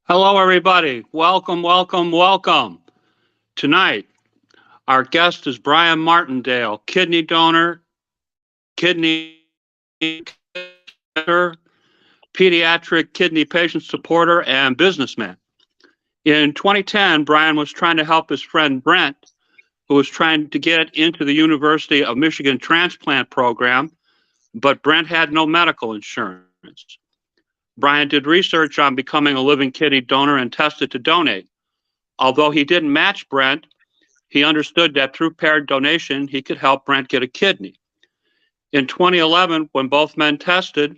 Hello, everybody. Welcome, welcome, welcome. Tonight, our guest is Brian Martindale, kidney donor, kidney pediatric kidney patient supporter, and businessman. In 2010, Brian was trying to help his friend Brent, who was trying to get into the University of Michigan transplant program, but Brent had no medical insurance. Brian did research on becoming a living kidney donor and tested to donate. Although he didn't match Brent, he understood that through paired donation, he could help Brent get a kidney. In 2011, when both men tested,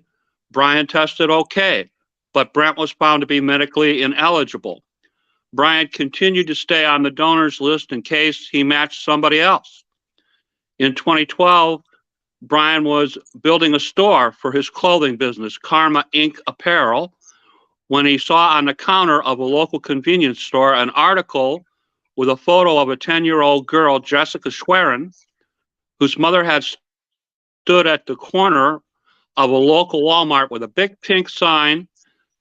Brian tested okay, but Brent was found to be medically ineligible. Brian continued to stay on the donors list in case he matched somebody else. In 2012, Brian was building a store for his clothing business, Karma Inc. Apparel, when he saw on the counter of a local convenience store an article with a photo of a 10-year-old girl, Jessica Schwerin, whose mother had stood at the corner of a local Walmart with a big pink sign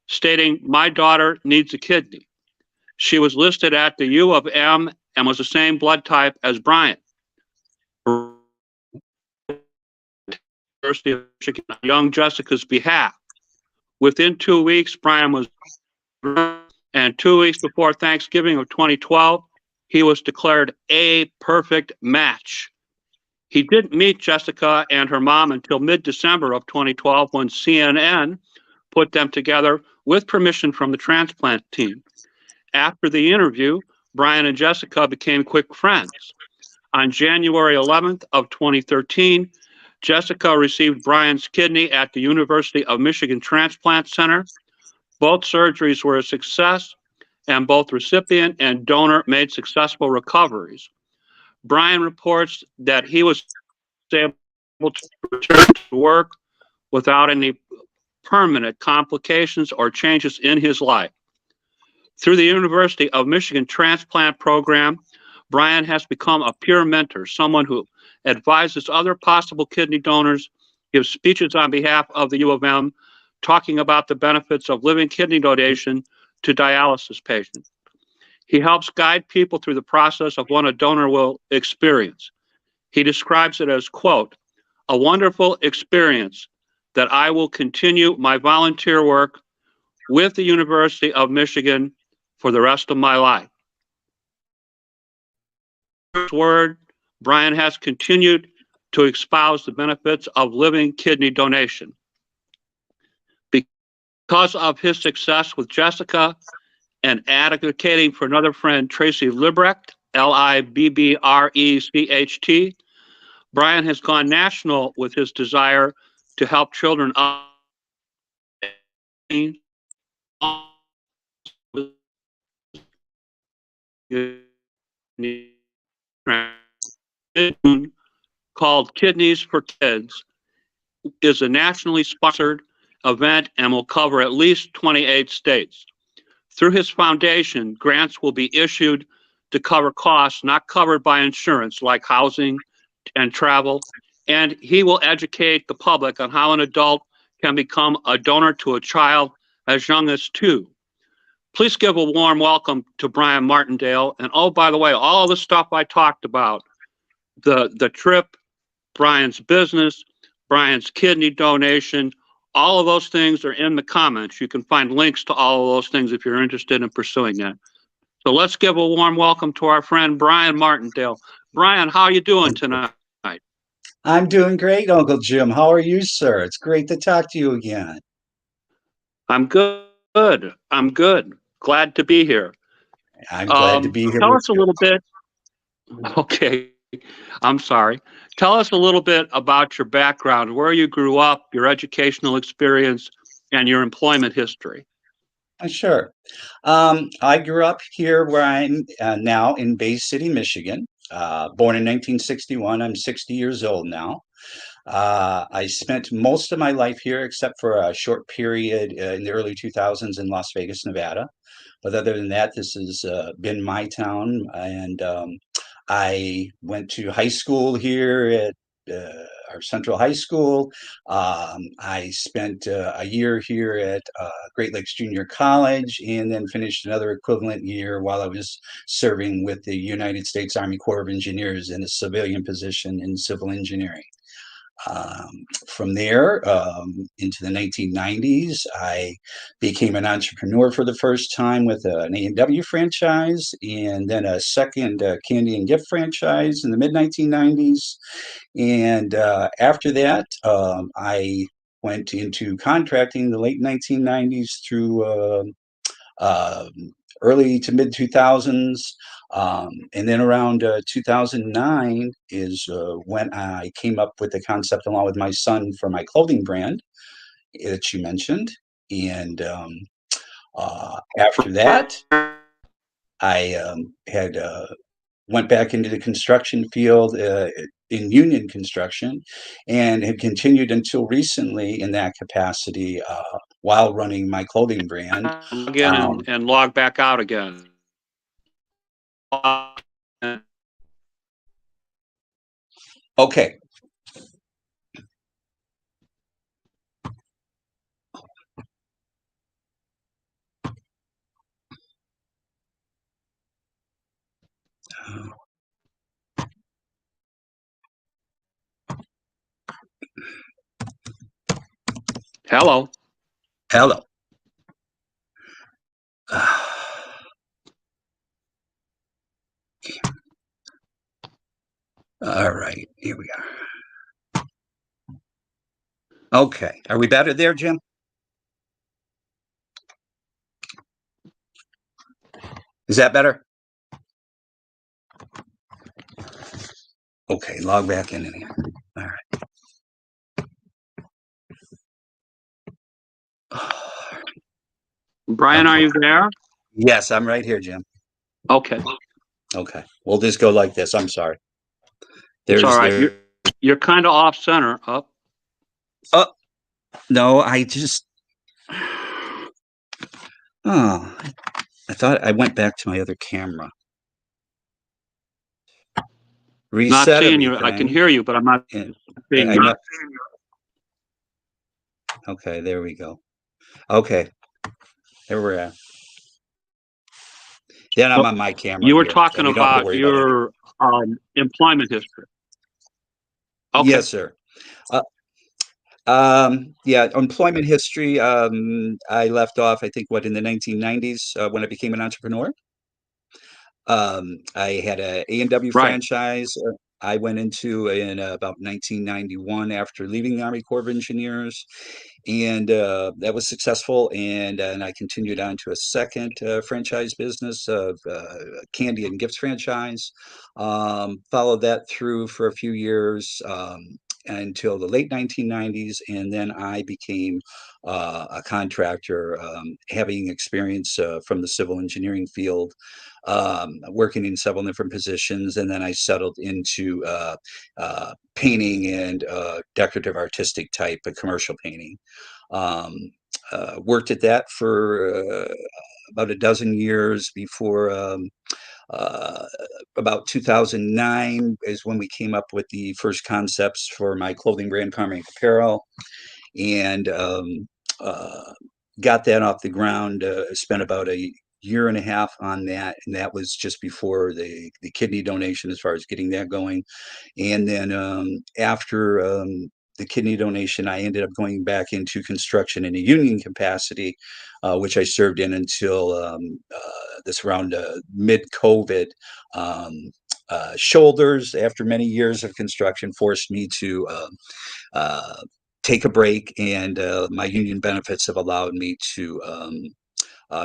stating, "My daughter needs a kidney." She was listed at the U of M and was the same blood type as Brian. University of Michigan on young Jessica's behalf. Within 2 weeks, Brian was, and 2 weeks before Thanksgiving of 2012, he was declared a perfect match. He didn't meet Jessica and her mom until mid-December of 2012 when CNN put them together with permission from the transplant team. After the interview, Brian and Jessica became quick friends. On January 11th of 2013, Jessica received Brian's kidney at the University of Michigan Transplant Center. Both surgeries were a success, and both recipient and donor made successful recoveries. Brian reports that he was able to return to work without any permanent complications or changes in his life. Through the University of Michigan Transplant Program, Brian has become a peer mentor, someone who advises other possible kidney donors, gives speeches on behalf of the U of M, talking about the benefits of living kidney donation to dialysis patients. He helps guide people through the process of what a donor will experience. He describes it as, quote, "a wonderful experience that I will continue my volunteer work with the University of Michigan for the rest of my life." Word, Brian has continued to espouse the benefits of living kidney donation. Because of his success with Jessica and advocating for another friend, Tracy Librecht, Libbrecht, Brian has gone national with his desire to help children called Kidneys for Kids is a nationally sponsored event and will cover at least 28 states. Through his foundation, grants will be issued to cover costs not covered by insurance, like housing and travel, and he will educate the public on how an adult can become a donor to a child as young as 2. Please give a warm welcome to Brian Martindale. And oh, by the way, all of the stuff I talked about, the trip, Brian's business, Brian's kidney donation, all of those things are in the comments. You can find links to all of those things if you're interested in pursuing that. So let's give a warm welcome to our friend Brian Martindale. Brian, how are you doing tonight? I'm doing great, Uncle Jim. How are you, sir? It's great to talk to you again. I'm good. I'm good. Glad to be here. I'm glad to be here Tell with us a you. little bit. Okay, I'm sorry. Tell us a little bit about your background, where you grew up, your educational experience, and your employment history. Sure. I grew up here where I'm now in Bay City, Michigan. Born in 1961. I'm 60 years old now. I spent most of my life here, except for a short period in the early 2000s in Las Vegas, Nevada. But other than that, this has been my town. And I went to high school here at our Central High School. I spent a year here at Great Lakes Junior College, and then finished another equivalent year while I was serving with the United States Army Corps of Engineers in a civilian position in civil engineering. From there, into the 1990s, I became an entrepreneur for the first time with an A&W franchise, and then a second candy and gift franchise in the mid 1990s. And after that, I went into contracting in the late 1990s through early to mid 2000s. And then around 2009 is when I came up with the concept along with my son for my clothing brand that you mentioned. And after that, I had went back into the construction field in union construction, and have continued until recently in that capacity while running my clothing brand. Log in and log back out again. Okay. Hello. Hello. All right, here we are. Okay, are we better there, Jim? Is that better? Okay, log back in here. All right. Brian, are you there? Yes, I'm right here, Jim. Okay. Okay, we'll just go like this. I'm sorry. It's all right. You're kind of off center. Up. Oh, no, I just. Oh, I thought I went back to my other camera. Not Reset seeing you. I can everything. hear you, but I'm not seeing you. Okay, there we go. Okay, there we're at. Then I'm on my camera. You were here, talking so we don't have to about worry your employment history. Okay. Yes, sir. Yeah, employment history. I left off, I think, in the 1990s when I became an entrepreneur. I had a A&W Right. franchise. I went into in about 1991 after leaving the Army Corps of Engineers, and that was successful. And I continued on to a second franchise business of candy and gifts franchise. Followed that through for a few years. Until the late 1990s, and then I became a contractor, having experience from the civil engineering field, working in several different positions, and then I settled into painting and decorative artistic type of commercial painting. Worked at that for about a dozen years before about 2009 is when we came up with the first concepts for my clothing brand, Carmine Apparel, and got that off the ground. Spent about a year and a half on that, and that was just before the kidney donation, as far as getting that going. And then after the kidney donation, I ended up going back into construction in a union capacity, which I served in until this around mid-COVID. Shoulders, after many years of construction, forced me to take a break, and my union benefits have allowed me to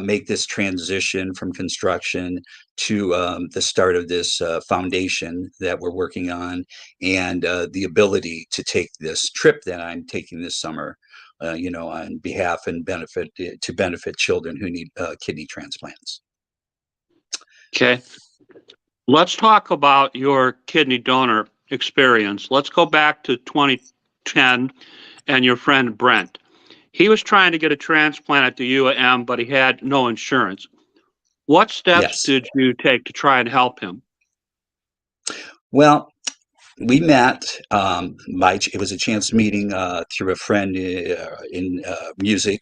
make this transition from construction to the start of this foundation that we're working on, and the ability to take this trip that I'm taking this summer, on behalf and benefit children who need kidney transplants. Okay. Let's talk about your kidney donor experience. Let's go back to 2010 and your friend Brent. He was trying to get a transplant at the UAM, but he had no insurance. What steps did you take to try and help him? Well, we met it was a chance meeting through a friend in music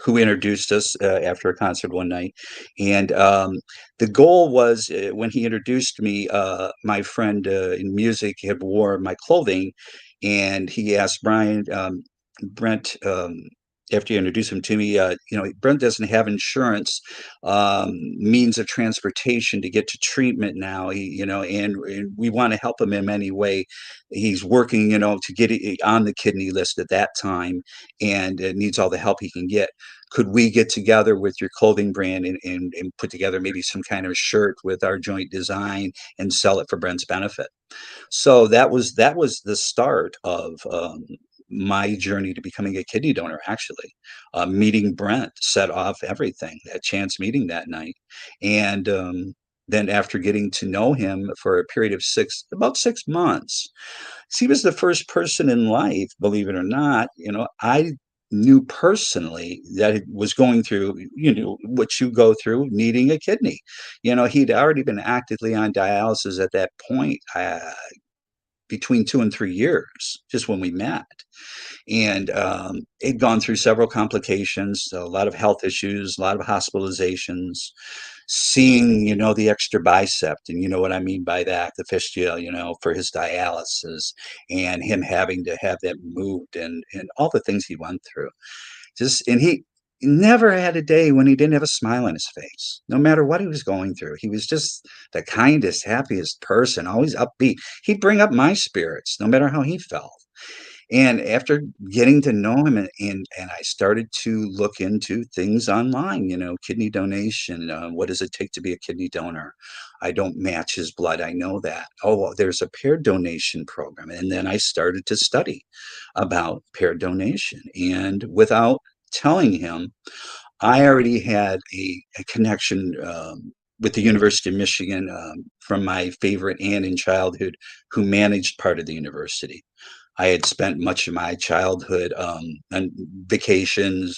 who introduced us after a concert one night. And the goal was when he introduced me, my friend in music had wore my clothing, and he asked Brent, after you introduced him to me, Brent doesn't have insurance, means of transportation to get to treatment now. And we want to help him in any way. He's working, to get on the kidney list at that time, and needs all the help he can get. Could we get together with your clothing brand and put together maybe some kind of shirt with our joint design and sell it for Brent's benefit? So that was the start of my journey to becoming a kidney donor. Actually, meeting Brent set off everything. That chance meeting that night, and then after getting to know him for a period of about 6 months, he was the first person in life, believe it or not, I knew personally that it was going through, what you go through, needing a kidney. He'd already been actively on dialysis at that point, between 2 and 3 years, just when we met. And he'd gone through several complications, a lot of health issues, a lot of hospitalizations, seeing, the extra bicep, and you know what I mean by that, the fistula, for his dialysis, and him having to have that moved, and all the things he went through. And he never had a day when he didn't have a smile on his face, no matter what he was going through. He was just the kindest, happiest person, always upbeat. He'd bring up my spirits, no matter how he felt. And after getting to know him, and I started to look into things online, kidney donation. What does it take to be a kidney donor? I don't match his blood. I know that. Oh, well, there's a paired donation program. And then I started to study about paired donation. And without telling him, I already had a connection with the University of Michigan, from my favorite aunt in childhood who managed part of the university. I had spent much of my childhood on vacations,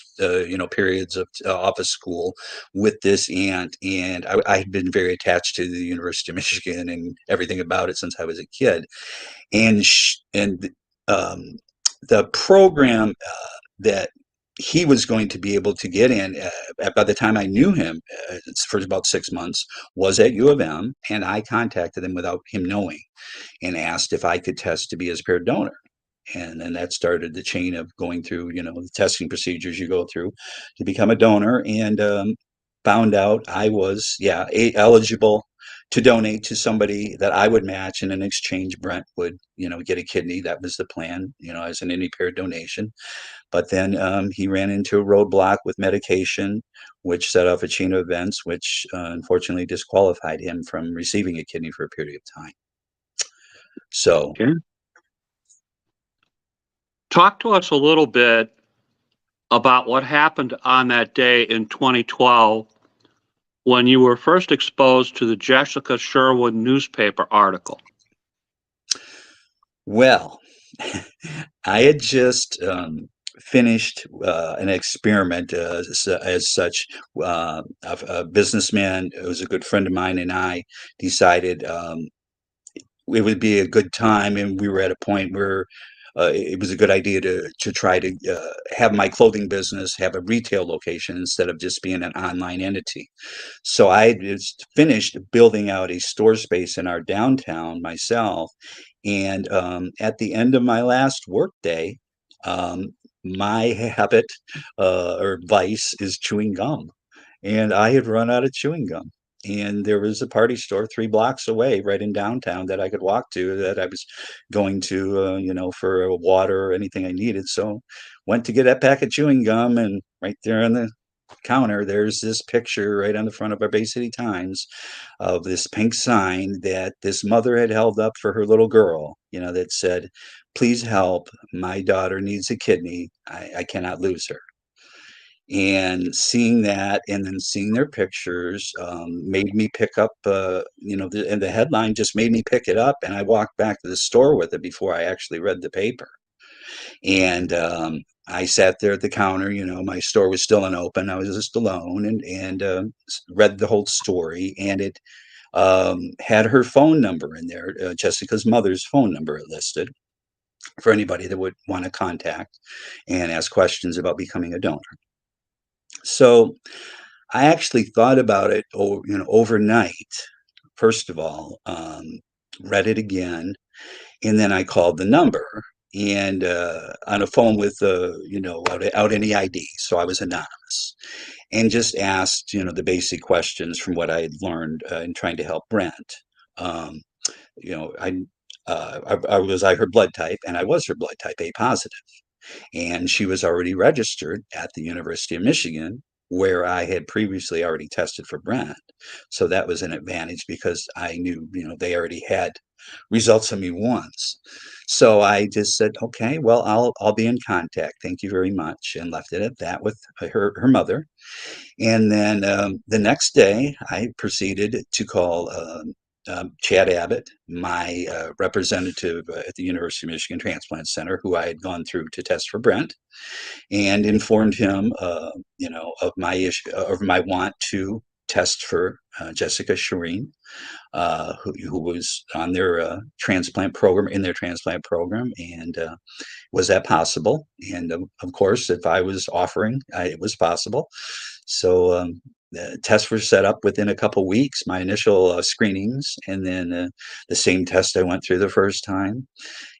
periods of off of school with this aunt, and I had been very attached to the University of Michigan and everything about it since I was a kid. And um, the program that he was going to be able to get in, by the time I knew him, for about 6 months, was at U of M, and I contacted him without him knowing and asked if I could test to be his paired donor. And then that started the chain of going through, the testing procedures you go through to become a donor, and found out I was, yeah, eligible to donate to somebody that I would match, and in exchange, Brent would, get a kidney. That was the plan, as an any paired donation. But then he ran into a roadblock with medication, which set off a chain of events, which unfortunately disqualified him from receiving a kidney for a period of time. So, Okay. Talk to us a little bit about what happened on that day in 2012 when you were first exposed to the Jessica Sherwood newspaper article. well, I had just finished an experiment, as such. A businessman who was a good friend of mine and I decided it would be a good time, and we were at a point where it was a good idea to try to have my clothing business have a retail location instead of just being an online entity. So I just finished building out a store space in our downtown myself, and at the end of my last work day, um, my habit or vice is chewing gum, and I had run out of chewing gum. And there was a party store 3 blocks away, right in downtown, that I could walk to, that I was going to, for a water or anything I needed. So went to get that pack of chewing gum, and right there on the counter, there's this picture right on the front of our Bay City Times of this pink sign that this mother had held up for her little girl, that said, "Please help. My daughter needs a kidney. I cannot lose her." And seeing that, and then seeing their pictures, made me pick up, and the headline just made me pick it up. And I walked back to the store with it before I actually read the paper. And I sat there at the counter. My store was still unopened. I was just alone, and read the whole story. And it had her phone number in there, Jessica's mother's phone number listed for anybody that would want to contact and ask questions about becoming a donor. So I actually thought about it, overnight. First of all, read it again, and then I called the number and on a phone with without any ID, so I was anonymous, and just asked the basic questions from what I had learned in trying to help Brent. Um, you know, I her blood type, and I was her blood type A positive, and she was already registered at the University of Michigan, where I had previously already tested for Brent. So that was an advantage because I knew, they already had results of me once. So I just said, okay, well, I'll be in contact. Thank you very much, and left it at that with her mother. And then the next day, I proceeded to call Chad Abbott, my representative at the University of Michigan Transplant Center, who I had gone through to test for Brent, and informed him, of my issue, of my want to test for Jessica Shireen, who was on their transplant program, and was that possible? And of course, if I was offering, it was possible. So the tests were set up within a couple weeks, my initial screenings, and then the same test I went through the first time,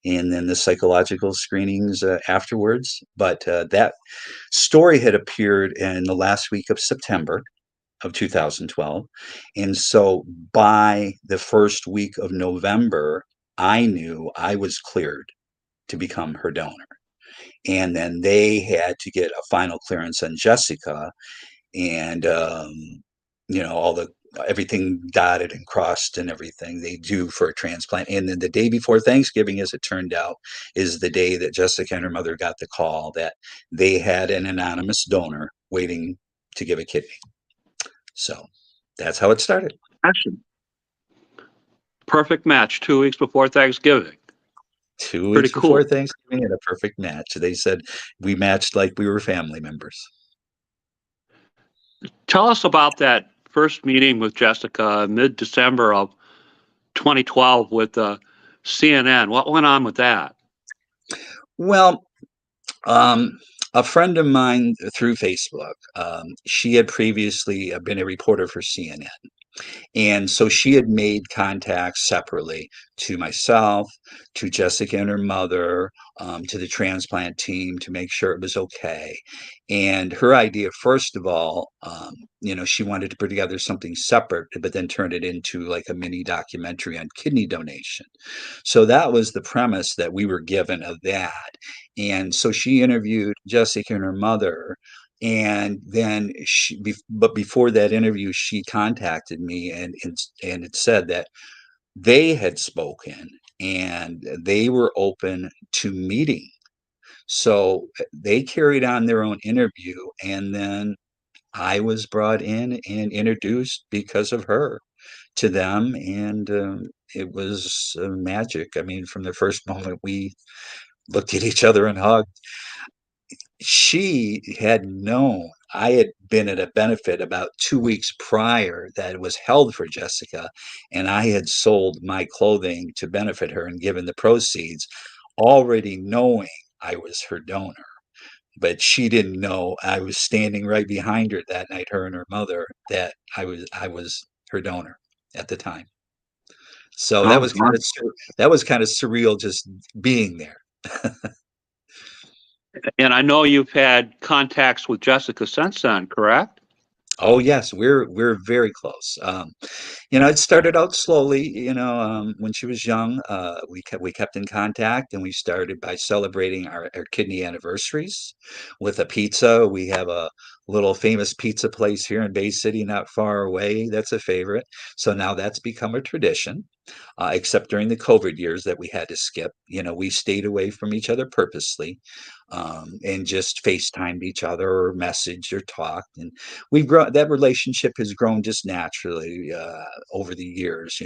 and then the psychological screenings afterwards. But that story had appeared in the last week of September of 2012. And so by the first week of November, I knew I was cleared to become her donor. And then they had to get a final clearance on Jessica, and all the everything dotted and crossed and everything they do for a transplant. And then the day before Thanksgiving, as it turned out, is the day that Jessica and her mother got the call that they had an anonymous donor waiting to give a kidney. So that's how it started. Actually, perfect match 2 weeks before Thanksgiving. Two Pretty weeks before cool. Thanksgiving, had a perfect match. They said we matched like we were family members. Tell us about that first meeting with Jessica mid-December of 2012 with CNN. What went on with that? Well, a friend of mine through Facebook, she had previously been a reporter for CNN. And so she had made contacts separately to myself, to Jessica and her mother, to the transplant team to make sure it was okay. And her idea, first of all, she wanted to put together something separate, but then turn it into like a mini documentary on kidney donation. So that was the premise that we were given of that. And so she interviewed Jessica and her mother, and then but before that interview, she contacted me, and it said that they had spoken and they were open to meeting. So they carried on their own interview, and then I was brought in and introduced because of her to them, and it was magic. I mean, from the first moment we looked at each other and hugged. She had known I had been at a benefit about 2 weeks prior that was held for Jessica, and I had sold my clothing to benefit her and given the proceeds, already knowing I was her donor. But she didn't know I was standing right behind her that night, her and her mother, that I was her donor at the time. So Oh, my. that was kind of surreal just being there. And I know you've had contacts with Jessica since then, correct? Oh yes, we're very close. It started out slowly. When she was young, we kept in contact, and we started by celebrating our kidney anniversaries with a pizza. We have a little famous pizza place here in Bay City, not far away. That's a favorite. So now that's become a tradition. Except during the COVID years that we had to skip. We stayed away from each other purposely, and just FaceTimed each other or messaged or talked. And we've grown, that relationship has grown just naturally. over the years.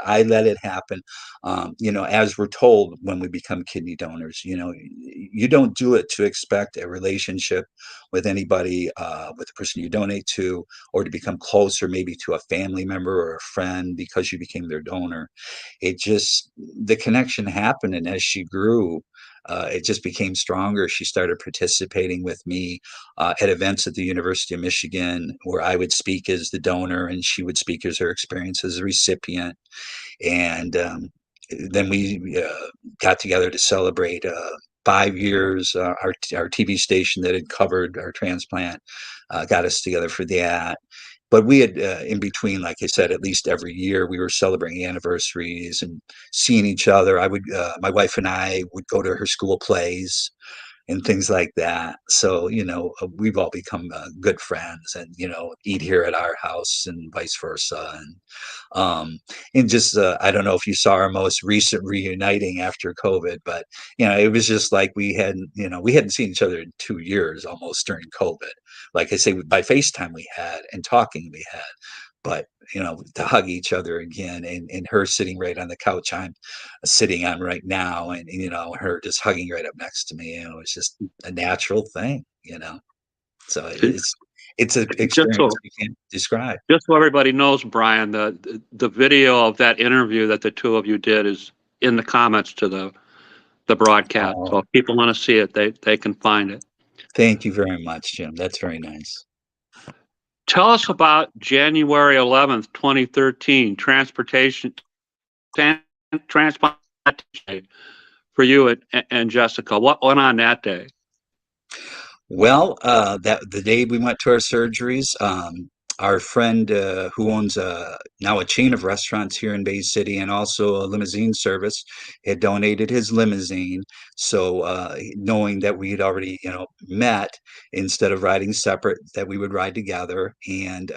I let it happen. As we're told when we become kidney donors, you don't do it to expect a relationship with anybody, with the person you donate to, or to become closer, maybe to a family member or a friend because you became their donor. The connection happened, and as she grew, it just became stronger. She started participating with me at events at the University of Michigan, where I would speak as the donor and she would speak as her experience as a recipient. And then we got together to celebrate 5 years. Our TV station that had covered our transplant got us together for that. But we had, in between, like I said, at least every year we were celebrating anniversaries and seeing each other. My wife and I would go to her school plays and things like that. So, we've all become good friends, and, eat here at our house and vice versa. And just, I don't know if you saw our most recent reuniting after COVID, but, it was just like we hadn't seen each other in 2 years almost during COVID. Like I say, by FaceTime we had, and talking we had, but to hug each other again, and her sitting right on the couch I'm sitting on right now, and her just hugging right up next to me, it's just a natural thing. So it's an Just experience so you can't describe. just so everybody knows, Brian, the video of that interview that the two of you did is in the comments to the broadcast. So Oh, if people want to see it, they can find it. thank you very much, Jim. That's very nice. Tell us about January 11th, 2013, transplantation for you and Jessica. What went on that day? Well, that the day we went to our surgeries, our friend who owns now a chain of restaurants here in Bay City and also a limousine service had donated his limousine. So, knowing that we had already, met, instead of riding separate, that we would ride together. And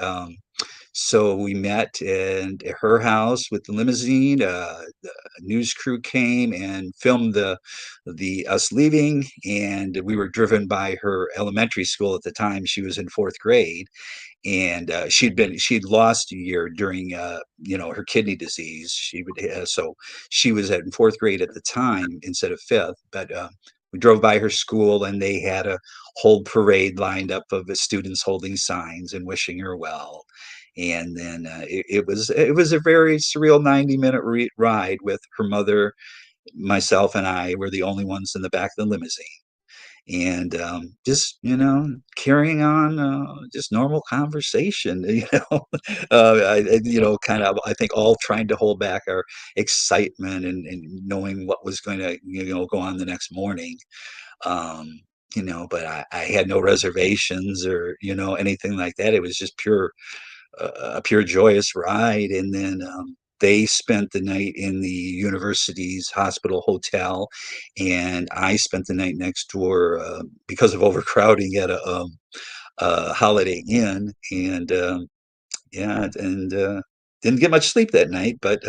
so we met at her house with the limousine. The news crew came and filmed the us leaving, and we were driven by her elementary school at the time. She was in fourth grade, and she'd lost a year during her kidney disease. So she was in fourth grade at the time instead of fifth, but. We drove by her school, and they had a whole parade lined up of the students holding signs and wishing her well. And then it was a very surreal 90-minute ride with her mother. Myself and I were the only ones in the back of the limousine, and just carrying on just normal conversation. Kind of, I think, all trying to hold back our excitement, and knowing what was going to go on the next morning. um but I had no reservations or anything like that. It was just a pure joyous ride. And then they spent the night in the university's hospital hotel, and I spent the night next door because of overcrowding at a Holiday Inn. And yeah, and didn't get much sleep that night, but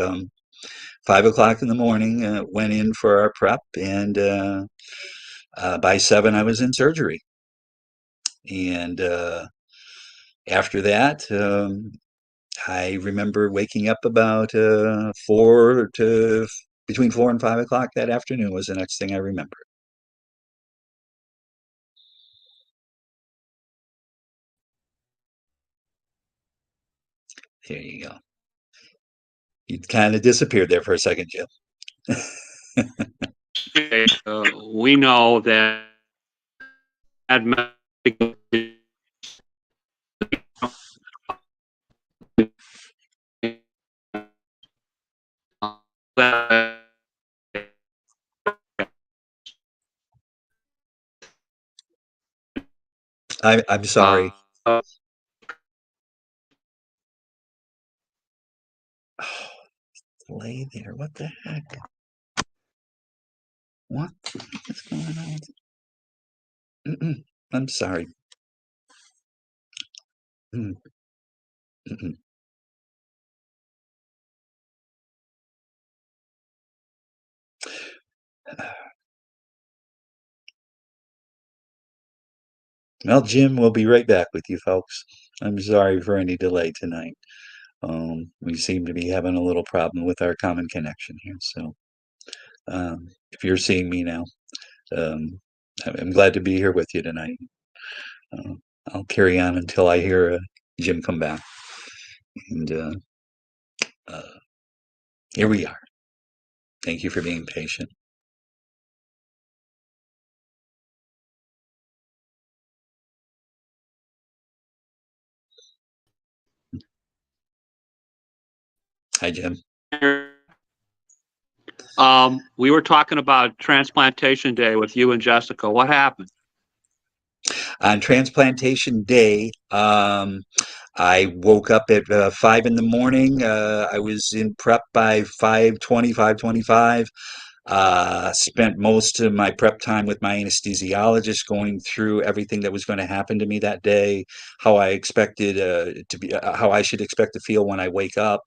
5 o'clock in the morning, went in for our prep, and by 7 I was in surgery. And after that, I remember waking up about between 4 and 5 o'clock that afternoon was the next thing I remember. There you go. You kind of disappeared there for a second, Jim. We know that I'm sorry. Lay there. What the heck? What is going on? I'm sorry. Mm, mm-mm. Well, Jim, we'll be right back with you folks. I'm sorry for any delay tonight. We seem to be having a little problem with our common connection here. So if you're seeing me now, um, I'm glad to be here with you tonight. Uh, I'll carry on until I hear Jim come back. And uh, here we are. Thank you for being patient. Hi, Jim. We were talking about transplantation day with you and Jessica. What happened? On transplantation day, I woke up at 5 in the morning. I was in prep by 5:20, 5:25. Spent most of my prep time with my anesthesiologist going through everything that was going to happen to me that day, how I expected to be, how I should expect to feel when I wake up.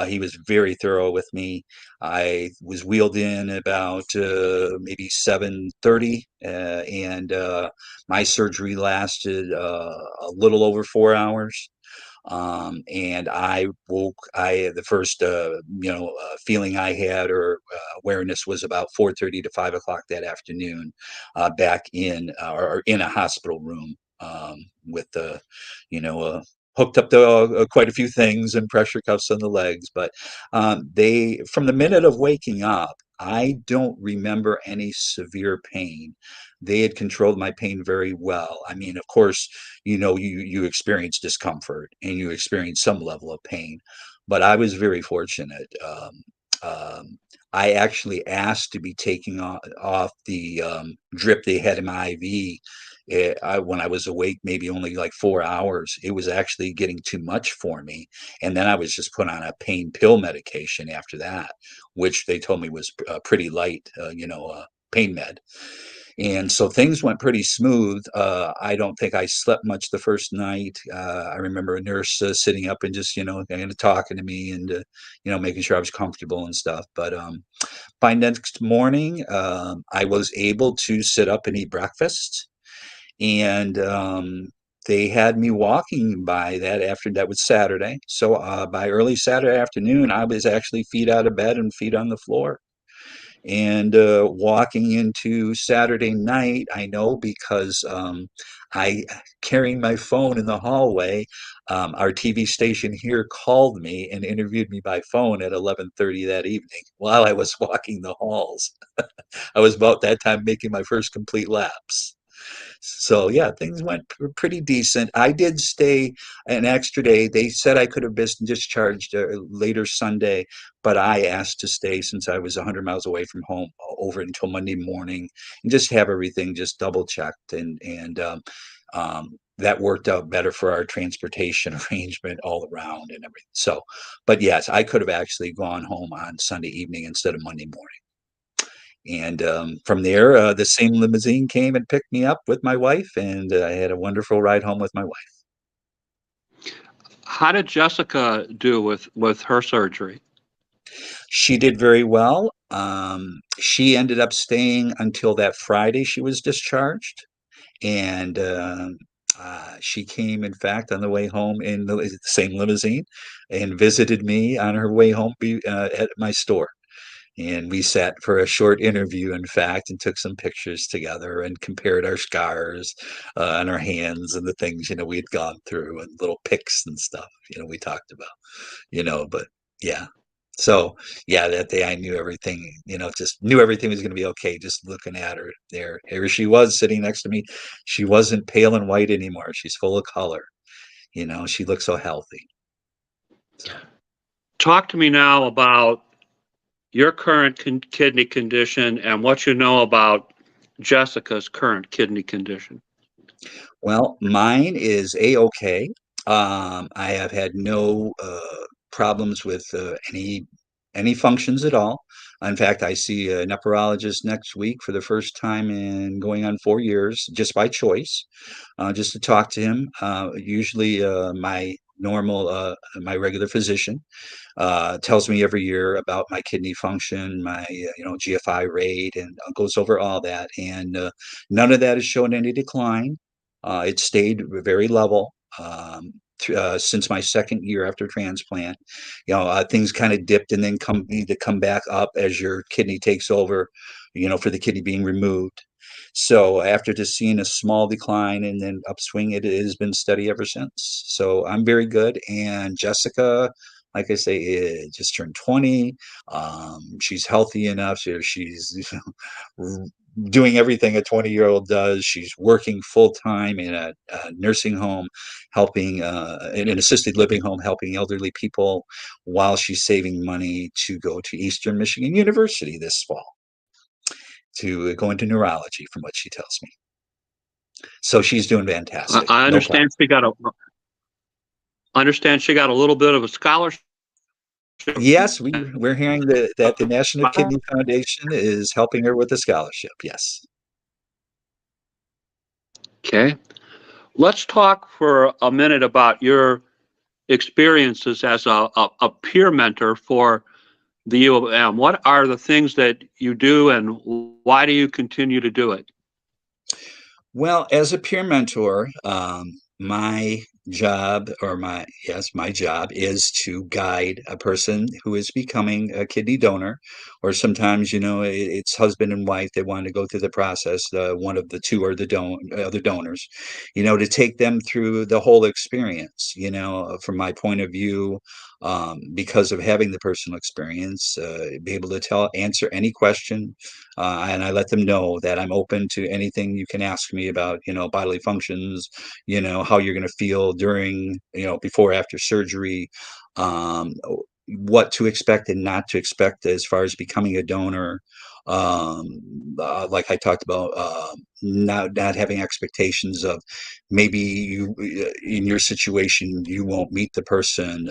He was very thorough with me. I was wheeled in about maybe 7:30, and my surgery lasted a little over 4 hours. And the first feeling I had or awareness was about 4:30 to 5 o'clock that afternoon, back in or in a hospital room, with the you know hooked up to quite a few things and pressure cuffs on the legs. But they from the minute of waking up, I don't remember any severe pain. They had controlled my pain very well. I mean, of course, you experience discomfort and you experience some level of pain, but I was very fortunate. Um, I actually asked to be taken off the drip they had in my IV. When I was awake, maybe only like 4 hours, it was actually getting too much for me. And then I was just put on a pain pill medication after that, which they told me was pretty light, pain med. And so things went pretty smooth. I don't think I slept much the first night. I remember a nurse sitting up and just, kind of talking to me and, making sure I was comfortable and stuff. But by next morning, I was able to sit up and eat breakfast. And they had me walking by that after that was Saturday. So by early Saturday afternoon, I was actually feet out of bed and feet on the floor. And walking into Saturday night, I know because I carrying my phone in the hallway. Our TV station here called me and interviewed me by phone at 11:30 that evening while I was walking the halls. I was about that time making my first complete laps. So yeah, things went pretty decent. I did stay an extra day. They said I could have been discharged later Sunday, but I asked to stay since I was 100 miles away from home over until Monday morning and just have everything just double checked that worked out better for our transportation arrangement all around and everything. So, but yes, I could have actually gone home on Sunday evening instead of Monday morning. And from there, the same limousine came and picked me up with my wife, and I had a wonderful ride home with my wife. How did Jessica do with her surgery? She did very well. She ended up staying until that Friday she was discharged, and she came, in fact, on the way home in the same limousine and visited me on her way home at my store. And we sat for a short interview, in fact, and took some pictures together and compared our scars on our hands and the things, we had gone through and little pics and stuff, we talked about, but yeah. So yeah, that day I knew everything, just knew everything was going to be okay. Just looking at her there. Here she was sitting next to me. She wasn't pale and white anymore. She's full of color. She looked so healthy. So. Talk to me now about your current kidney condition and what you know about Jessica's current kidney condition. Well, mine is A-OK. I have had no problems with any functions at all. In fact, I see a nephrologist next week for the first time in going on 4 years, just by choice, just to talk to him. Usually, my regular physician tells me every year about my kidney function, my GFI rate, and goes over all that. And none of that has shown any decline. It stayed very level. since my second year after transplant. Things kind of dipped and then need to come back up as your kidney takes over, for the kidney being removed. So after just seeing a small decline and then upswing, it has been steady ever since. So I'm very good. And Jessica, like I say, just turned 20. She's healthy enough. She's doing everything a 20-year-old does. She's working full time in a nursing home, helping in an assisted living home, helping elderly people, while she's saving money to go to Eastern Michigan University this fall to go into neurology, from what she tells me. So she's doing fantastic. I No understand she got a little bit of a scholarship. Yes, we're hearing that the National Kidney Foundation is helping her with a scholarship. Yes. Okay. Let's talk for a minute about your experiences as a peer mentor for the U of M. What are the things that you do, and why do you continue to do it? Well, as a peer mentor, my job, my job is to guide a person who is becoming a kidney donor, or sometimes, it's husband and wife. They want to go through the process. One of the two are the other donors, to take them through the whole experience, from my point of view, because of having the personal experience, be able to answer any question. And I let them know that I'm open to anything you can ask me about, bodily functions, how you're going to feel during, before, after surgery, um, what to expect and not to expect as far as becoming a donor. Like I talked about, not having expectations of maybe you, in your situation, you won't meet the person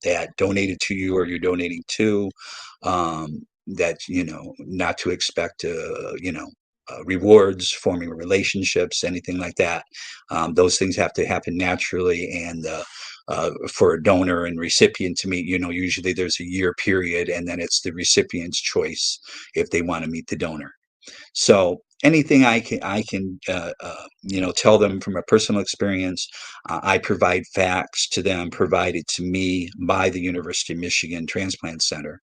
that donated to you or you're donating to. That not to expect rewards, forming relationships, anything like that. Those things have to happen naturally, and for a donor and recipient to meet, usually there's a year period, and then it's the recipient's choice if they want to meet the donor. So anything I can tell them from a personal experience. I provide facts to them provided to me by the University of Michigan Transplant Center.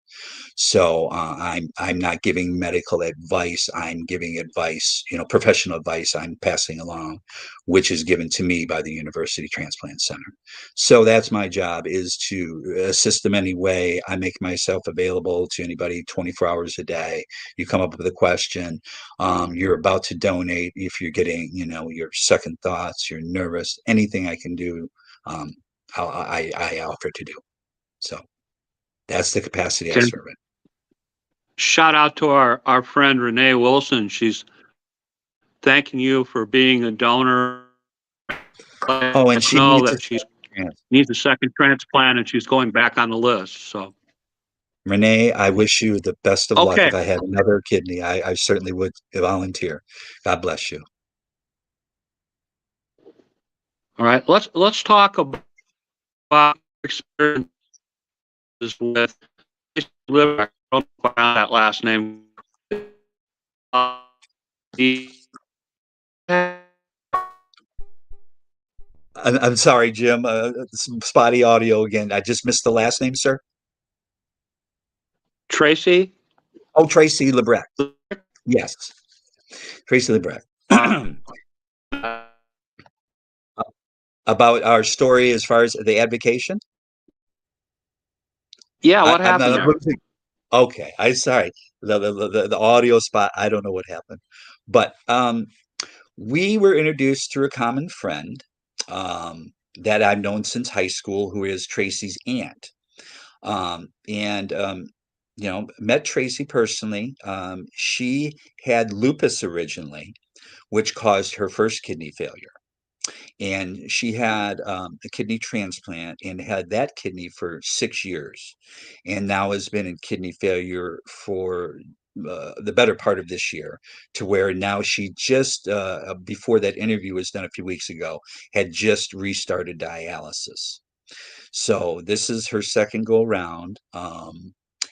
So I'm not giving medical advice. I'm giving advice, professional advice. I'm passing along, which is given to me by the University Transplant Center. So that's my job, is to assist them any way. I make myself available to anybody 24 hours a day. You come up with a question, you're about to donate. If you're getting, your second thoughts, you're nervous, anything I can do, I offer to do. So that's the capacity I Okay. serve in. Shout out to our friend Renee Wilson. She's thanking you for being a donor. Oh, and she Know needs that she needs a second transplant, and she's going back on the list. So, Renee, I wish you the best of luck. okay. If I had another kidney, I certainly would volunteer. God bless you. All right. Let's talk about experiences with liver. I don't know that last name. I'm sorry, Jim. Some spotty audio again. I just missed the last name, sir. Tracy. Oh, Tracy Lebrecht. Yes, Tracy Lebrecht. About our story as far as the advocation. Yeah, what I'm happened not. there? Okay, I'm sorry. The audio spot. I don't know what happened, but we were introduced through a common friend that I've known since high school, who is Tracy's aunt. And met Tracy personally. She had lupus originally, which caused her first kidney failure. And she had a kidney transplant and had that kidney for 6 years, and now has been in kidney failure for the better part of this year, to where now she just, before that interview was done a few weeks ago, had just restarted dialysis. So this is her second go around.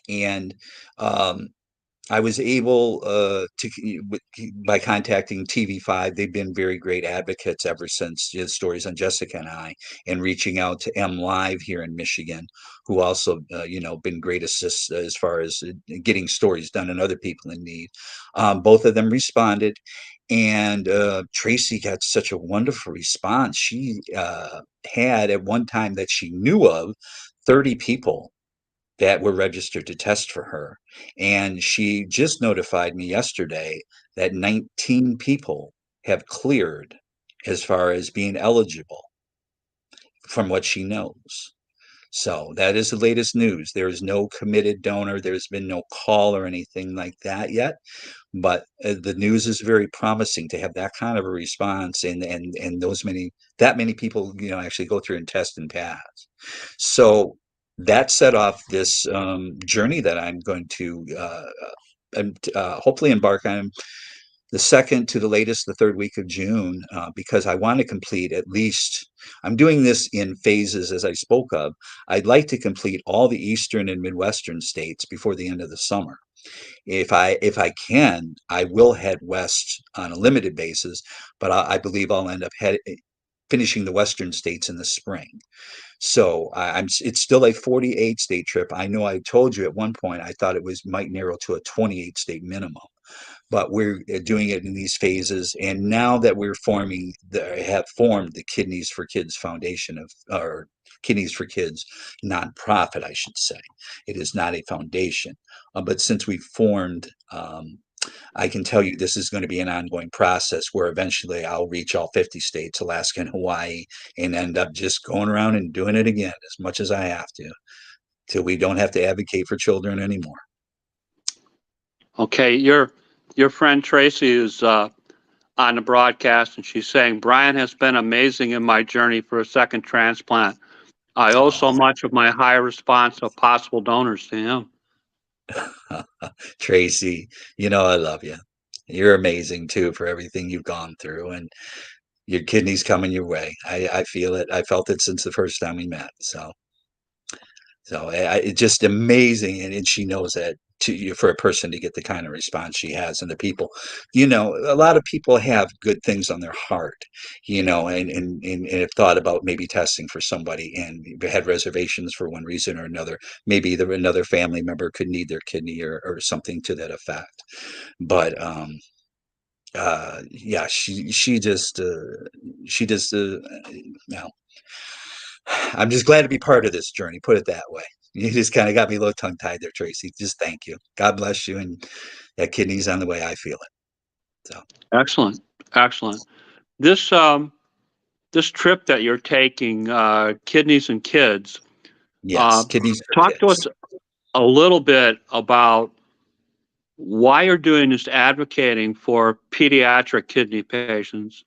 And um, I was able by contacting TV5. They've been very great advocates ever since the stories on Jessica and I, and reaching out to M Live here in Michigan, who also been great assists as far as getting stories done and other people in need. Both of them responded, and Tracy got such a wonderful response. She had at one time that she knew of 30 people that were registered to test for her. And she just notified me yesterday that 19 people have cleared as far as being eligible from what she knows. So that is the latest news. There is no committed donor. There's been no call or anything like that yet. But the news is very promising to have that kind of a response, and that many people actually go through and test and pass. So that set off this journey that I'm going to hopefully embark on the second to the latest, the third week of June, because I want to complete at least. I'm doing this in phases, as I spoke of. I'd like to complete all the eastern and midwestern states before the end of the summer. If I can, I will head west on a limited basis, but I believe I'll end up finishing the western states in the spring. So it's still a 48 state trip. I know I told you at one point I thought it might narrow to a 28 state minimum, but we're doing it in these phases. And now that have formed the Kidneys for Kids Foundation or Kidneys for Kids nonprofit, I should say. It is not a foundation, but since we formed, I can tell you this is going to be an ongoing process where eventually I'll reach all 50 states, Alaska and Hawaii, and end up just going around and doing it again as much as I have to, till we don't have to advocate for children anymore. Okay, your friend Tracy is on the broadcast, and she's saying, Brian has been amazing in my journey for a second transplant. I owe so much of my high response of possible donors to him. Tracy, I love you. You're amazing too for everything you've gone through, and your kidney's coming your way. I feel it. I felt it since the first time we met. So it's just amazing, and she knows that for a person to get the kind of response she has, and the people, a lot of people have good things on their heart, and have thought about maybe testing for somebody and had reservations for one reason or another. Maybe another family member could need their kidney or something to that effect. But yeah, she just well, I'm just glad to be part of this journey, put it that way. You just kind of got me a little tongue tied there, Tracy. Just thank you. God bless you, and that kidney's on the way. I feel it. So Excellent. This this trip that you're taking, Kidneys and Kids, yes, kidneys for talk to kids. us a little bit about why you're doing this, advocating for pediatric kidney patients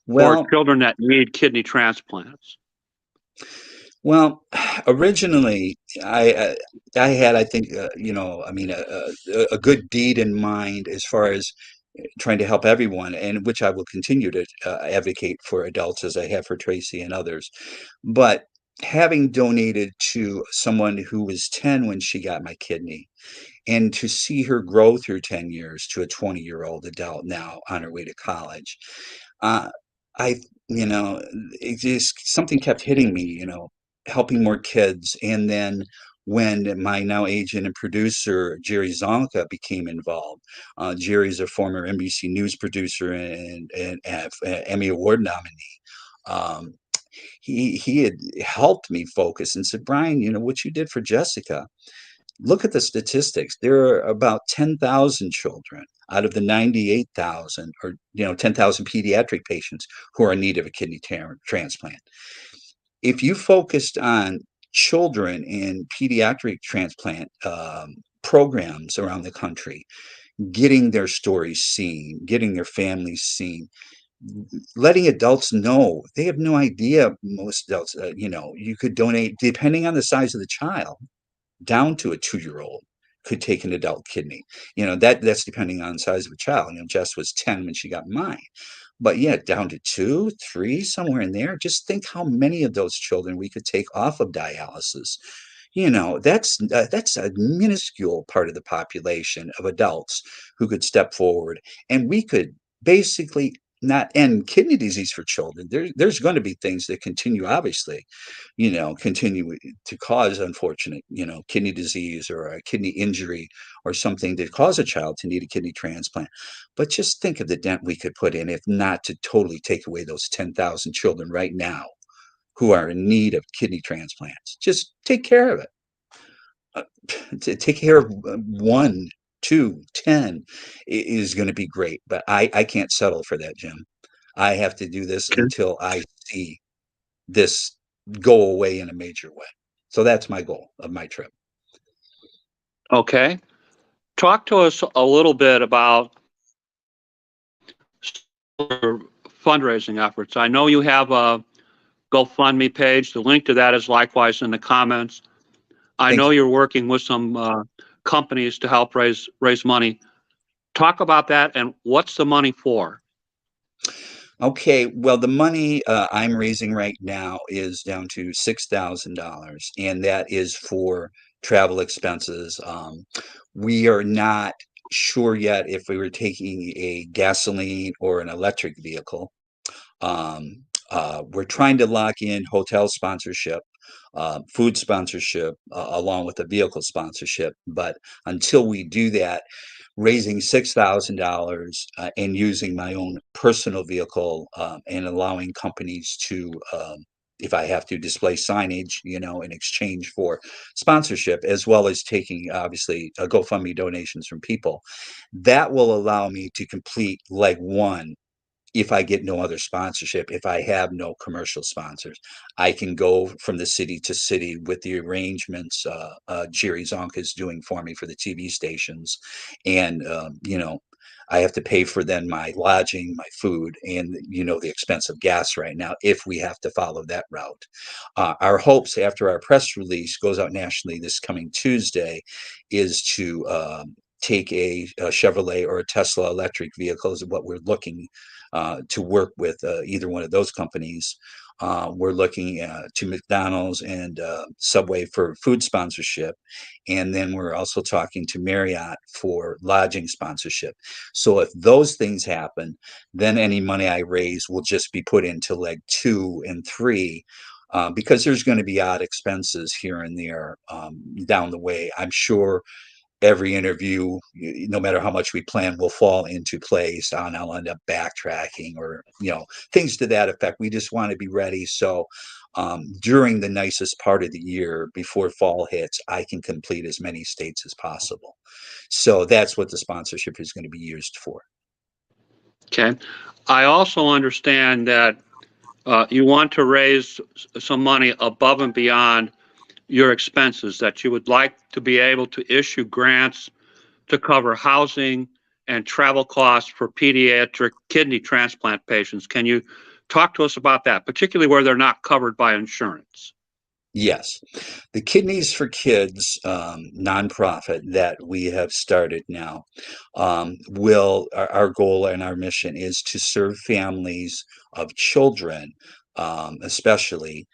or Well, children that need kidney transplants. well, originally I had, I think, a good deed in mind as far as trying to help everyone, and which I will continue to advocate for adults as I have for Tracy and others. But having donated to someone who was 10 when she got my kidney, and to see her grow through 10 years to a 20-year-old adult now on her way to college, uh, I, it just something kept hitting me, helping more kids. And then when my now agent and producer, Jerry Zonka, became involved, Jerry's a former NBC News producer and Emmy Award nominee. Um, he had helped me focus and said, Brian, what you did for Jessica, look at the statistics. There are about 10,000 children out of the 98,000, or 10,000 pediatric patients who are in need of a kidney transplant. If you focused on children in pediatric transplant programs around the country, getting their stories seen, getting their families seen, letting adults know, they have no idea. Most adults, you could donate depending on the size of the child, down to a 2-year-old could take an adult kidney. That's depending on the size of a child. Jess was 10 when she got mine. But yeah, down to 2, 3, somewhere in there. Just think how many of those children we could take off of dialysis, That's a minuscule part of the population of adults who could step forward, and we could basically not end kidney disease for children. There's going to be things that continue, obviously, continue to cause unfortunate, kidney disease or a kidney injury or something that cause a child to need a kidney transplant. But just think of the dent we could put in, if not to totally take away those 10,000 children right now who are in need of kidney transplants. Just take care of it. Uh, to take care of one, two, 10 is going to be great. But I can't settle for that, Jim. I have to do this Okay. until I see this go away in a major way. So that's my goal of my trip. Okay. Talk to us a little bit about your fundraising efforts. I know you have a GoFundMe page. The link to that is likewise in the comments. I Thank know you. you're working with some companies to help raise money. Talk about that and what's the money for? Okay, well, the money I'm raising right now is down to $6,000, and that is for travel expenses. We are not sure yet if we were taking a gasoline or an electric vehicle. We're trying to lock in hotel sponsorship, food sponsorship, along with a vehicle sponsorship. But until we do that, raising $6,000 and using my own personal vehicle and allowing companies to, if I have to display signage, in exchange for sponsorship, as well as taking obviously GoFundMe donations from people, that will allow me to complete leg one. If I get no other sponsorship, if I have no commercial sponsors, I can go from the city to city with the arrangements Jerry Zonk is doing for me for the TV stations. And, I have to pay for then my lodging, my food, and, the expense of gas right now if we have to follow that route. Our hopes after our press release goes out nationally this coming Tuesday is to take a Chevrolet or a Tesla electric vehicle is what we're looking to work with either one of those companies. We're looking to McDonald's and Subway for food sponsorship. And then we're also talking to Marriott for lodging sponsorship. So if those things happen, then any money I raise will just be put into leg 2 and 3. Because there's going to be odd expenses here and there down the way. I'm sure every interview, no matter how much we plan, will fall into place, and I'll end up backtracking or, things to that effect. We just want to be ready. So during the nicest part of the year before fall hits, I can complete as many states as possible. So that's what the sponsorship is going to be used for. Okay. I also understand that you want to raise some money above and beyond your expenses, that you would like to be able to issue grants to cover housing and travel costs for pediatric kidney transplant patients. Can you talk to us about that, particularly where they're not covered by insurance? Yes. The Kidneys for Kids nonprofit that we have started now our goal and our mission is to serve families of children, especially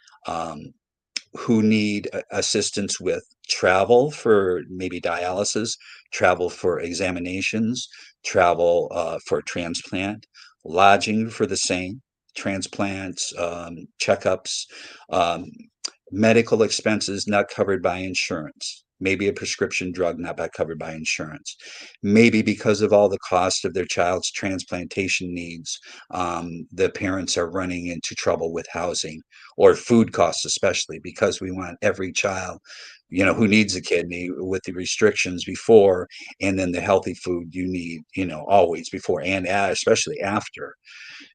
who need assistance with travel for maybe dialysis, travel for examinations, travel for transplant, lodging for the same, transplants, checkups, um, medical expenses not covered by insurance. Maybe a prescription drug not covered by insurance. Maybe because of all the cost of their child's transplantation needs, the parents are running into trouble with housing or food costs, especially because we want every child, who needs a kidney with the restrictions before, and then the healthy food you need, always before and especially after.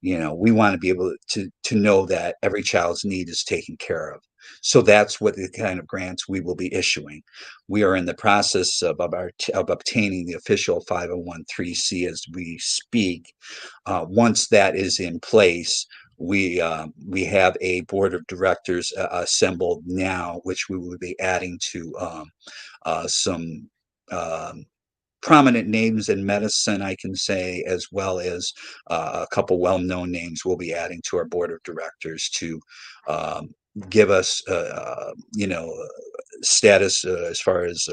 We want to be able to know that every child's need is taken care of. So that's what the kind of grants we will be issuing. We are in the process of obtaining the official 501(c) as we speak. Once that is in place, we have a board of directors assembled now, which we will be adding to some prominent names in medicine, I can say, as well as a couple well-known names we'll be adding to our board of directors to give us, status as far as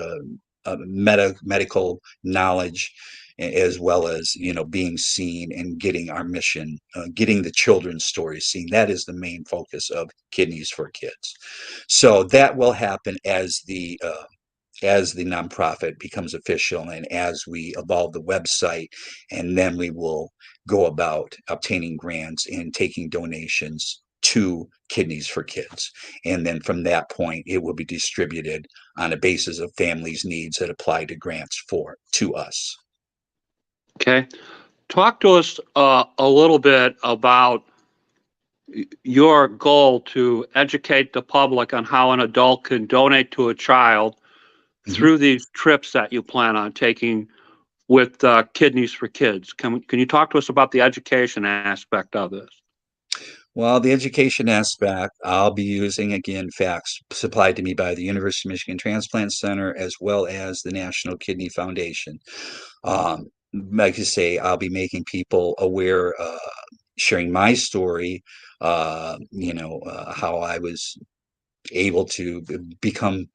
medical knowledge, as well as being seen and getting our mission, getting the children's stories seen. That is the main focus of Kidneys for Kids. So that will happen as the nonprofit becomes official and as we evolve the website, and then we will go about obtaining grants and taking donations to Kidneys for Kids. And then from that point, it will be distributed on a basis of families' needs that apply to grants to us. Okay. Talk to us a little bit about your goal to educate the public on how an adult can donate to a child through these trips that you plan on taking with Kidneys for Kids. Can you talk to us about the education aspect of this? Well, the education aspect, I'll be using, again, facts supplied to me by the University of Michigan Transplant Center as well as the National Kidney Foundation. Like I say, I'll be making people aware, sharing my story, how I was able to become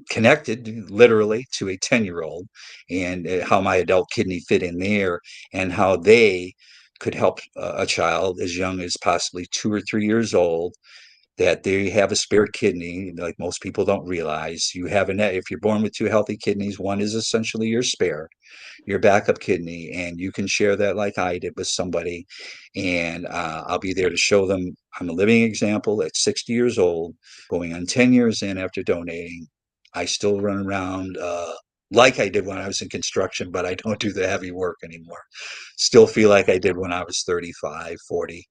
connected literally to a 10-year-old, and how my adult kidney fit in there, and how they could help a child as young as possibly 2 or 3 years old, that they have a spare kidney. Like most people don't realize, if you're born with two healthy kidneys, one is essentially your backup kidney, and you can share that like I did with somebody. And I'll be there to show them I'm a living example at 60 years old, going on 10 years in after donating. I still run around like I did when I was in construction, but I don't do the heavy work anymore. Still feel like I did when I was 35, 40.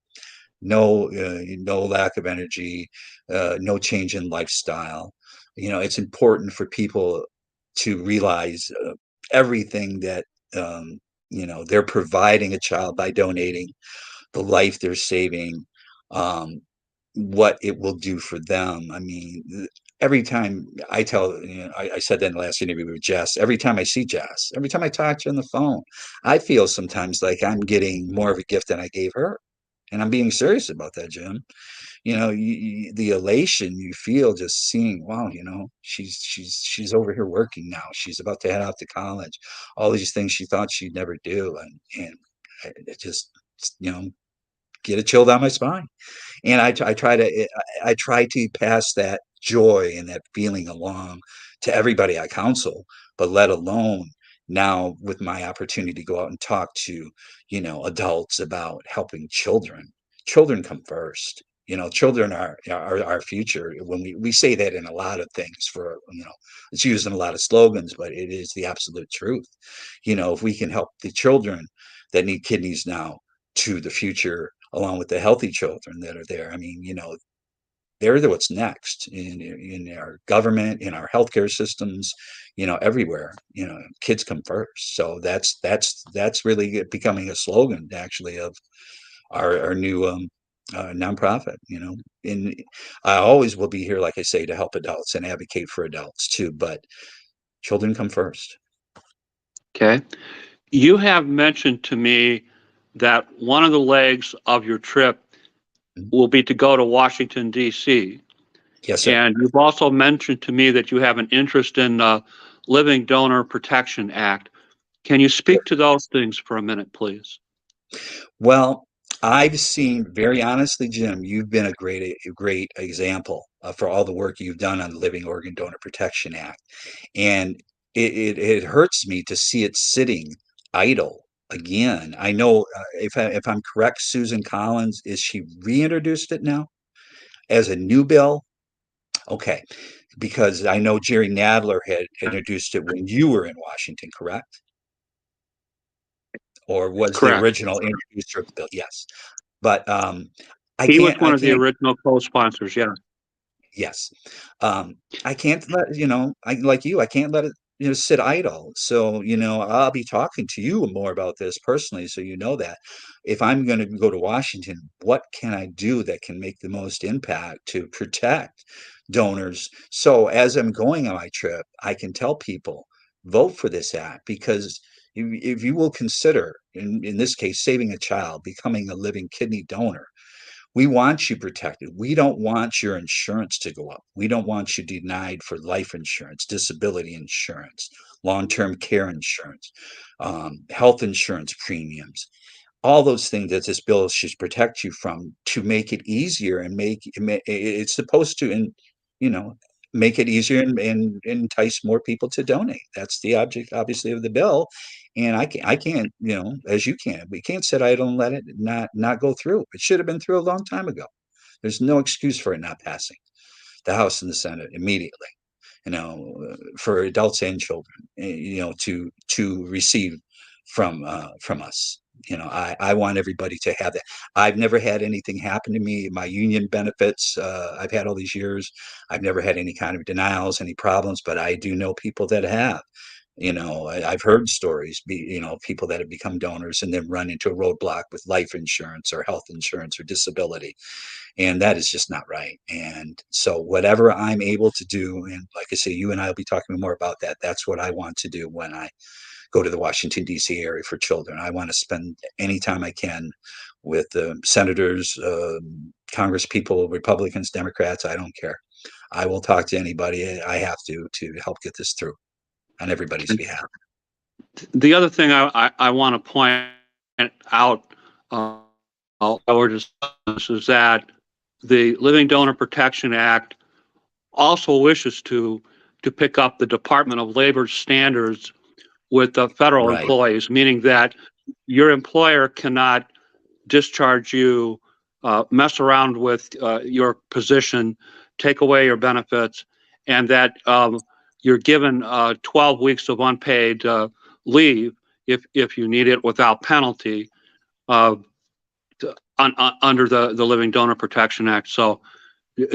No lack of energy, no change in lifestyle. It's important for people to realize everything that they're providing a child by donating, the life they're saving, um, what it will do for them. I mean, every time I said that in the last interview with Jess, every time I see Jess, every time I talk to her on the phone, I feel sometimes like I'm getting more of a gift than I gave her. And I'm being serious about that, Jim. The elation you feel just seeing, wow, she's over here working now. She's about to head out to college. All these things she thought she'd never do, and it just, get a chill down my spine. And I try to pass that joy and that feeling along to everybody I counsel, but let alone now with my opportunity to go out and talk to, adults about helping children. Children come first. Children are our future. When we say that in a lot of things, it's used in a lot of slogans, but it is the absolute truth. If we can help the children that need kidneys now to the future, along with the healthy children that are there. I mean, they're what's next in our government, in our healthcare systems, everywhere. Kids come first. So that's really becoming a slogan, actually, of our new nonprofit. And I always will be here, like I say, to help adults and advocate for adults too. But children come first. Okay. You have mentioned to me that one of the legs of your trip will be to go to Washington, D.C. Yes, sir. And you've also mentioned to me that you have an interest in the Living Donor Protection Act. Can you speak to those things for a minute, please? Well, I've seen, very honestly, Jim, you've been a great example for all the work you've done on the Living Organ Donor Protection Act. And it hurts me to see it sitting idle again. I know, if I'm correct, Susan Collins, is she reintroduced it now as a new bill? Okay, because I know Jerry Nadler had introduced it when you were in Washington, correct? Or was the Correct. original introducer of the bill? Yes. But I He was can't, one I of the can't, original co-sponsors. Yeah. yes. I can't let, I can't let it, sit idle. So, I'll be talking to you more about this personally. So, that if I'm going to go to Washington, what can I do that can make the most impact to protect donors? So as I'm going on my trip, I can tell people, vote for this act, because if you will consider, in this case, saving a child, becoming a living kidney donor, We want you protected. We don't want your insurance to go up. We don't want you denied for life insurance, disability insurance, long-term care insurance, health insurance premiums, all those things that this bill should protect you from, to make it easier and it's supposed to, and you know, make it easier and entice more people to donate. That's the object, obviously, of the bill. And I can't, as you can, we can't sit idle and let it not go through. It should have been through a long time ago. There's no excuse for it not passing the House and the Senate immediately, for adults and children, to receive from us. I want everybody to have that. I've never had anything happen to me. My union benefits, I've had all these years. I've never had any kind of denials, any problems, but I do know people that have. I've heard stories, people that have become donors and then run into a roadblock with life insurance or health insurance or disability. And that is just not right. And so whatever I'm able to do, and like I say, you and I will be talking more about that. That's what I want to do when I go to the Washington, D.C. area for children. I want to spend any time I can with senators, Congress people, Republicans, Democrats. I don't care. I will talk to anybody I have to help get this through on everybody's behalf. The other thing I want to point out, or just is that the Living Donor Protection Act also wishes to pick up the Department of Labor standards with the federal Right. employees, meaning that your employer cannot discharge you, mess around with your position, take away your benefits, and that you're given 12 weeks of unpaid leave if you need it without penalty under the Living Donor Protection Act. So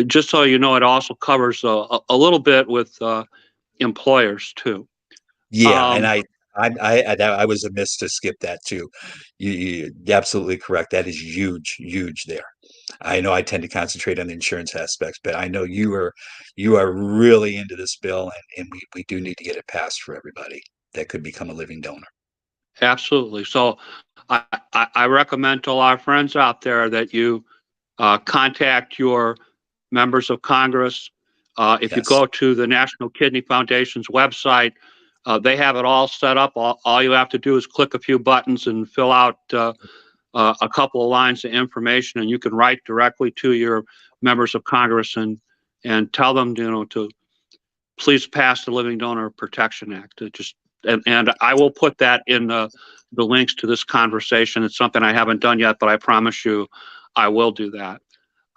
just so you know, it also covers a little bit with employers too. Yeah, and I was amiss to skip that too. You're absolutely correct. That is huge, huge there. I know I tend to concentrate on the insurance aspects, but I know you are really into this bill, and we do need to get it passed for everybody that could become a living donor. Absolutely. So I recommend to all our friends out there that you contact your members of Congress. If you Yes. go to the National Kidney Foundation's website, they have it all set up. All you have to do is click a few buttons and fill out a couple of lines of information, and you can write directly to your members of Congress and tell them, to please pass the Living Donor Protection Act. And I will put that in the links to this conversation. It's something I haven't done yet, but I promise you I will do that.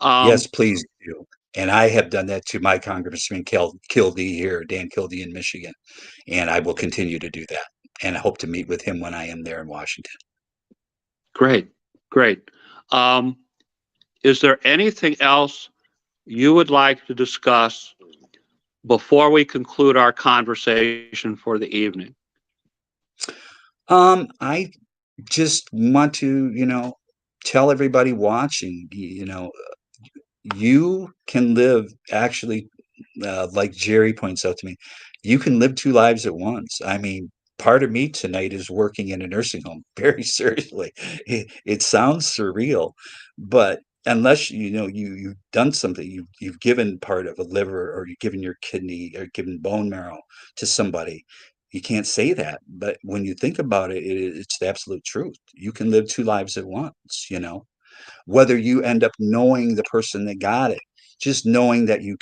Yes, please do. And I have done that to my Congressman Kildee here, Dan Kildee in Michigan, and I will continue to do that. And I hope to meet with him when I am there in Washington. Great. Is there anything else you would like to discuss before we conclude our conversation for the evening? I just want to, tell everybody watching, you can live, actually, like Jerry points out to me, you can live two lives at once. I mean, part of me tonight is working in a nursing home. Very seriously, it sounds surreal, but unless you've done something, you've given part of a liver, or you've given your kidney, or given bone marrow to somebody. You can't say that, but when you think about it, it's the absolute truth. You can live two lives at once. Whether you end up knowing the person that got it, just knowing that you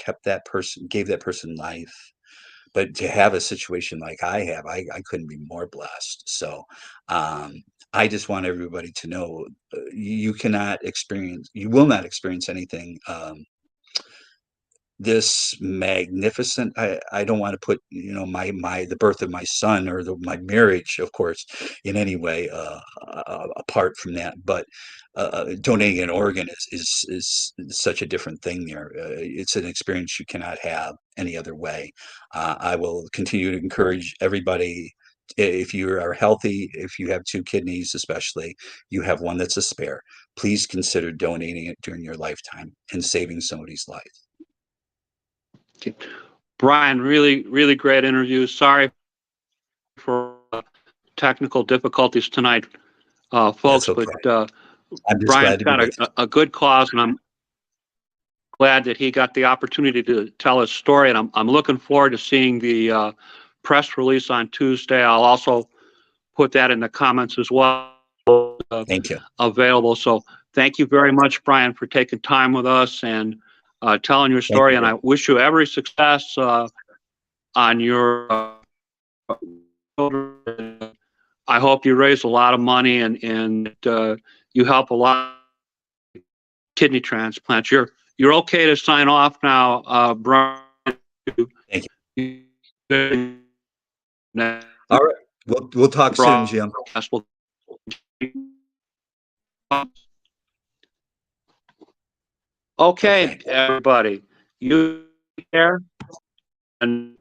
gave that person life. But to have a situation like I have, I couldn't be more blessed. So I just want everybody to know, you will not experience anything this magnificent. I don't want to put the birth of my son, or my marriage, of course, in any way apart from that, but donating an organ is such a different thing there. It's an experience you cannot have any other way. I will continue to encourage everybody, if you are healthy, if you have two kidneys, especially, you have one that's a spare, please consider donating it during your lifetime and saving somebody's life. Brian, really, really great interview. Sorry for technical difficulties tonight, folks, okay. but I'm just Brian's glad to be got with you. a good cause, and I'm glad that he got the opportunity to tell his story. And I'm looking forward to seeing the press release on Tuesday. I'll also put that in the comments as well. Thank you. Available. So thank you very much, Brian, for taking time with us and telling your Thank story. you. And I wish you every success on your. I hope you raise a lot of money and you help a lot of kidney transplants. You're okay to sign off now, Brian. Thank you. All right. We'll talk soon, Jim. Okay, everybody, you there and